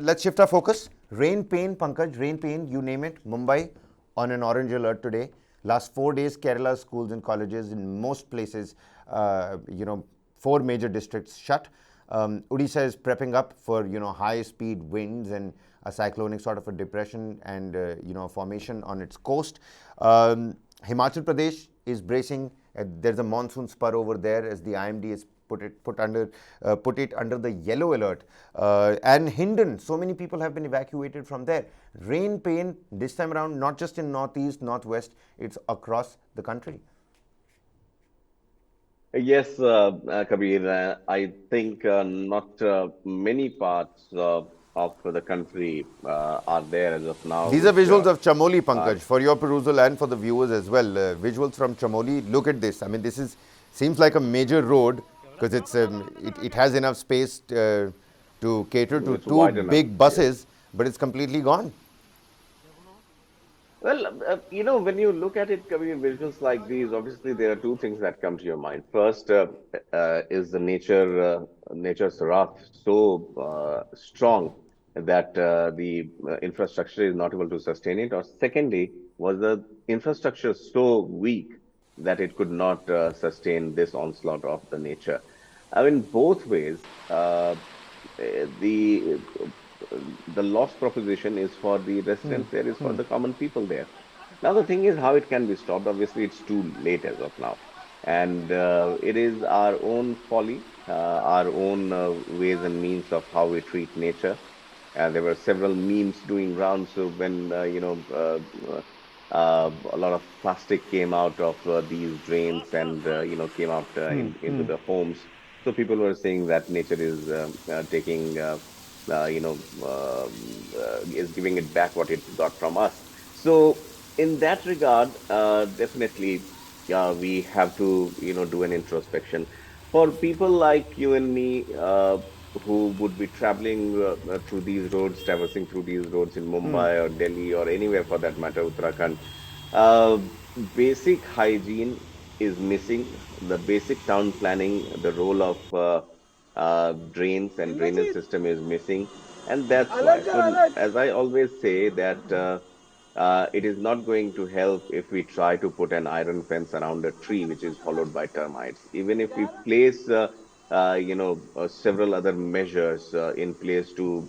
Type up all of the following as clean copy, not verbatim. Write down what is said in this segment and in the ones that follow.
Let's shift our focus. Rain pain, Pankaj, rain pain, you name it. Mumbai on an orange alert today. Last 4 days, Kerala schools and colleges in most places, 4 major districts shut. Odisha is prepping up for, high-speed winds and a cyclonic sort of a depression and, formation on its coast. Himachal Pradesh is bracing. There's a monsoon spur over there as the IMD is put it under the yellow alert. And Hindon, so many people have been evacuated from there. Rain pain this time around, not just in northeast, northwest, it's across the country. Yes, Kabir, I think not many parts of the country are there as of now. These are visuals of Chamoli, Pankaj, for your perusal and for the viewers as well. Visuals from Chamoli. Look at this. I mean, seems like a major road because it has enough space to cater to 2 big buses, but it's completely gone. Well, when you look at it, Kabir, visuals like these, obviously there are 2 things that come to your mind. First is the nature's wrath so strong that the infrastructure is not able to sustain it. Or secondly, was the infrastructure so weak that it could not sustain this onslaught of the nature. I mean, both ways, the the loss proposition is for the residents there, is for the common people there. Now, the thing is how it can be stopped. Obviously, it's too late as of now. And it is our own folly, our own ways and means of how we treat nature. There were several memes doing rounds when, a lot of plastic came out of these drains and, came out into the homes. So people were saying that nature is taking is giving it back what it got from us. So in that regard, definitely, we have to, do an introspection. For people like you and me, who would be traveling through these roads, traversing through these roads in Mumbai or Delhi or anywhere for that matter, Uttarakhand, uh, basic hygiene is missing. The basic town planning, the role of drains and drainage system is missing. And that's why. So, as I always say, that it is not going to help if we try to put an iron fence around a tree which is followed by termites. Even if we place, several other measures in place to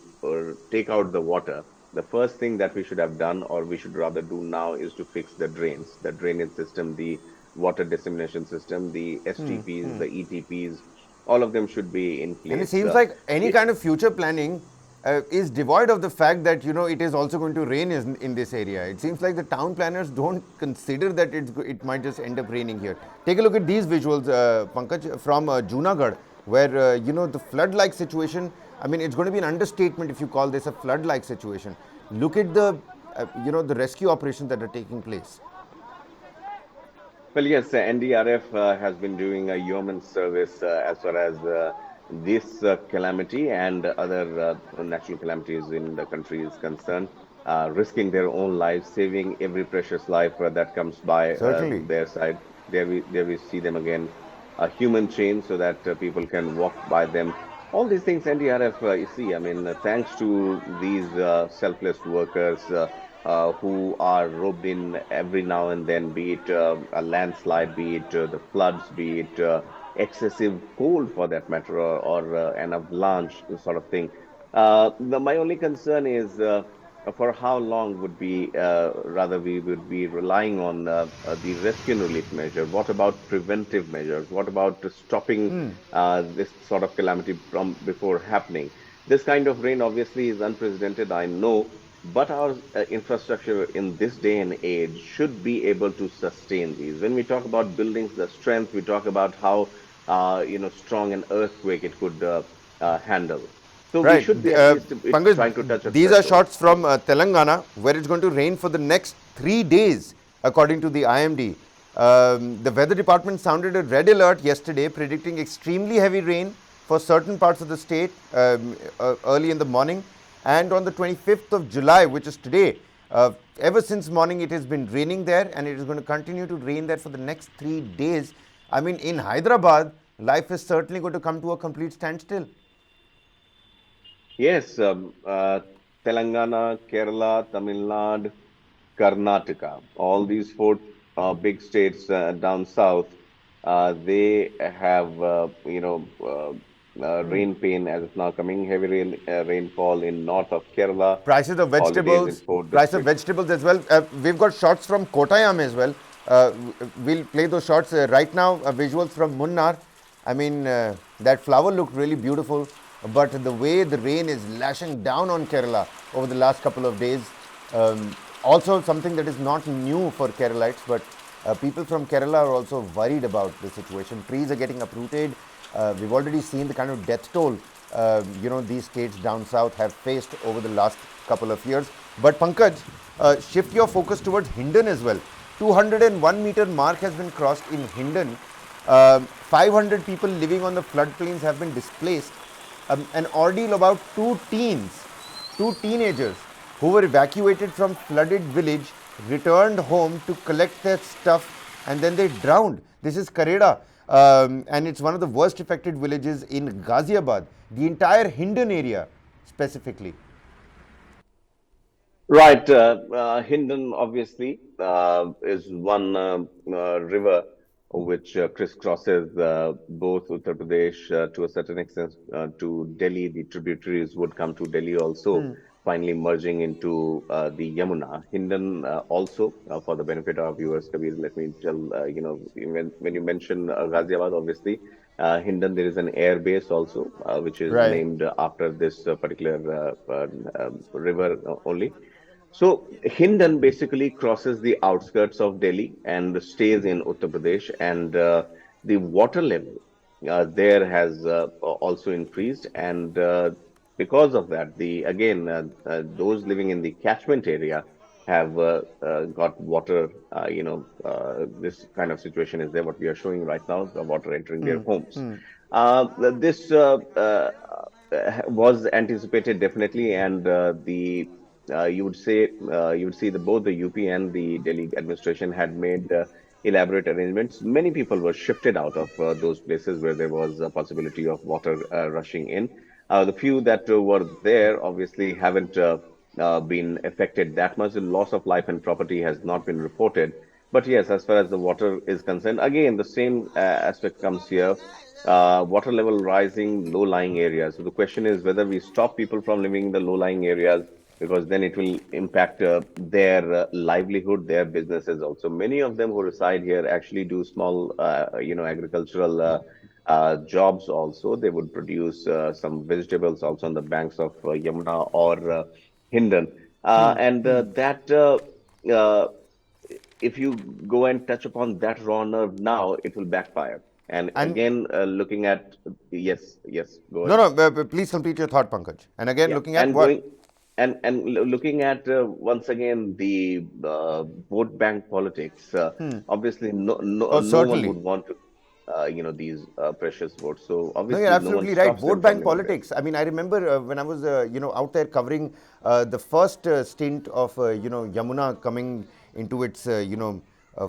take out the water, the first thing that we should have done, or we should rather do now, is to fix the drains, the drainage system, the water dissemination system, the STPs, the ETPs, all of them should be in And it place. seems like any kind of future planning is devoid of the fact that it is also going to rain in this area. It seems like the town planners don't consider that it might just end up raining here. Take a look at these visuals, Pankaj, from Junagadh, where the flood-like situation. I mean, it's going to be an understatement if you call this a flood-like situation. Look at the the rescue operations that are taking place. Well, yes, NDRF has been doing a yeoman service as far as this calamity and other natural calamities in the country is concerned, risking their own lives, saving every precious life that comes by Certainly. their side. There we see them again, a human chain so that people can walk by them. All these things, NDRF, you see, I mean, thanks to these selfless workers who are roped in every now and then, be it a landslide, be it the floods, be it excessive cold for that matter, or an avalanche sort of thing. My only concern is for how long would be rather we would be relying on the rescue and relief measure. What about preventive measures? What about stopping this sort of calamity from before happening? This kind of rain obviously is unprecedented, I know, but our infrastructure in this day and age should be able to sustain these. When we talk about buildings, the strength, we talk about how strong an earthquake it could handle. So we Right. should be at least trying to Pankaj, touch a these are threshold. shots from Telangana, where it's going to rain for the next 3 days, according to the IMD. The weather department sounded a red alert yesterday, predicting extremely heavy rain for certain parts of the state early in the morning. And on the 25th of July, which is today, ever since morning it has been raining there, and it is going to continue to rain there for the next 3 days. I mean, in Hyderabad, life is certainly going to come to a complete standstill. Yes, Telangana, Kerala, Tamil Nadu, Karnataka, all these four big states down south, they have rain pain as of now coming, heavy rainfall in north of Kerala, Prices of holidays in vegetables, four price of districts. vegetables as well. We've got shots from Kottayam as well. We'll play those shots right now. Visuals from Munnar. I mean, that flower looked really beautiful, but the way the rain is lashing down on Kerala over the last couple of days, also something that is not new for Keralites, but people from Kerala are also worried about the situation. Trees are getting uprooted. We've already seen the kind of death toll these states down south have faced over the last couple of years. But Pankaj, shift your focus towards Hindon as well. 201-meter mark has been crossed in Hindon. 500 people living on the floodplains have been displaced. An ordeal about two teenagers who were evacuated from flooded village returned home to collect their stuff and then they drowned. This is Kareda, and it's one of the worst affected villages in Ghaziabad, the entire Hindon area specifically. Right. Hindon obviously is one river which crisscrosses both Uttar Pradesh to a certain extent to Delhi. The tributaries would come to Delhi also, finally merging into the Yamuna. Hindon also, for the benefit of our viewers, Kabir, let me tell, when you mention Ghaziabad, obviously, Hindon, there is an air base also, which is Right. named after this particular river only. So Hindon basically crosses the outskirts of Delhi and stays in Uttar Pradesh, and the water level there has also increased, and because of that, the again those living in the catchment area have got water. This kind of situation is there. What we are showing right now, the water entering their homes. This was anticipated definitely, and the you would see the both the UP and the Delhi administration had made elaborate arrangements. Many people were shifted out of those places where there was a possibility of water rushing in. The few that were there obviously haven't been affected that much. The loss of life and property has not been reported. But yes, as far as the water is concerned, again, the same aspect comes here. Water level rising, low-lying areas. So the question is whether we stop people from living in the low-lying areas because then it will impact their livelihood, their businesses also. Many of them who reside here actually do small, agricultural jobs also. They would produce some vegetables also on the banks of Yamuna or Hindon. And that uh, if you go and touch upon that raw nerve now, it will backfire. And And again, looking at, yes, yes, go no, ahead. no, please complete your thought, Pankaj. And again, Yeah, looking at and what? going and looking at once again the vote bank politics. Obviously, Oh, no one would certainly. want to, these precious votes. So No, you're obviously, no one absolutely right. stops them Vote from bank living there. politics. I mean, I remember when I was, out there covering the first stint of, Yamuna coming into its,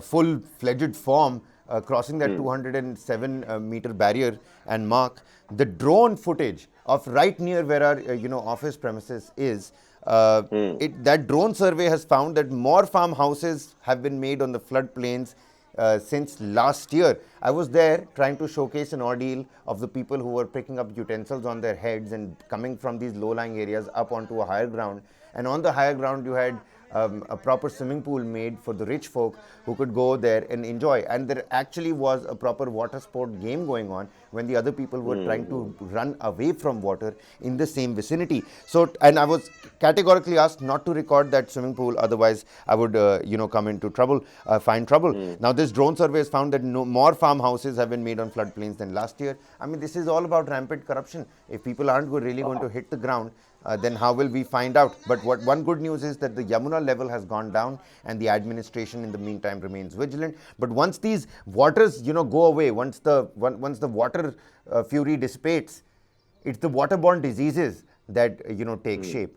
full-fledged form, crossing that Hmm, 207-meter barrier and mark. The drone footage of right near where our, office premises is, hmm, that drone survey has found that more farmhouses have been made on the floodplains since last year. I was there trying to showcase an ordeal of the people who were picking up utensils on their heads and coming from these low-lying areas up onto a higher ground. And on the higher ground, you had a proper swimming pool made for the rich folk who could go there and enjoy. And there actually was a proper water sport game going on when the other people were trying hmm, to run away from water in the same vicinity. So, and I was categorically asked not to record that swimming pool, otherwise I would, come into trouble, find trouble. hmm, Now, this drone survey has found that more farmhouses have been made on floodplains than last year. I mean, this is all about rampant corruption. If people aren't really going to hmm. hit the ground, then how will we find out? But what one good news is that the Yamuna level has gone down, and the administration in the meantime remains vigilant. But once these waters, go away, once the water fury dissipates, it's the waterborne diseases that take shape.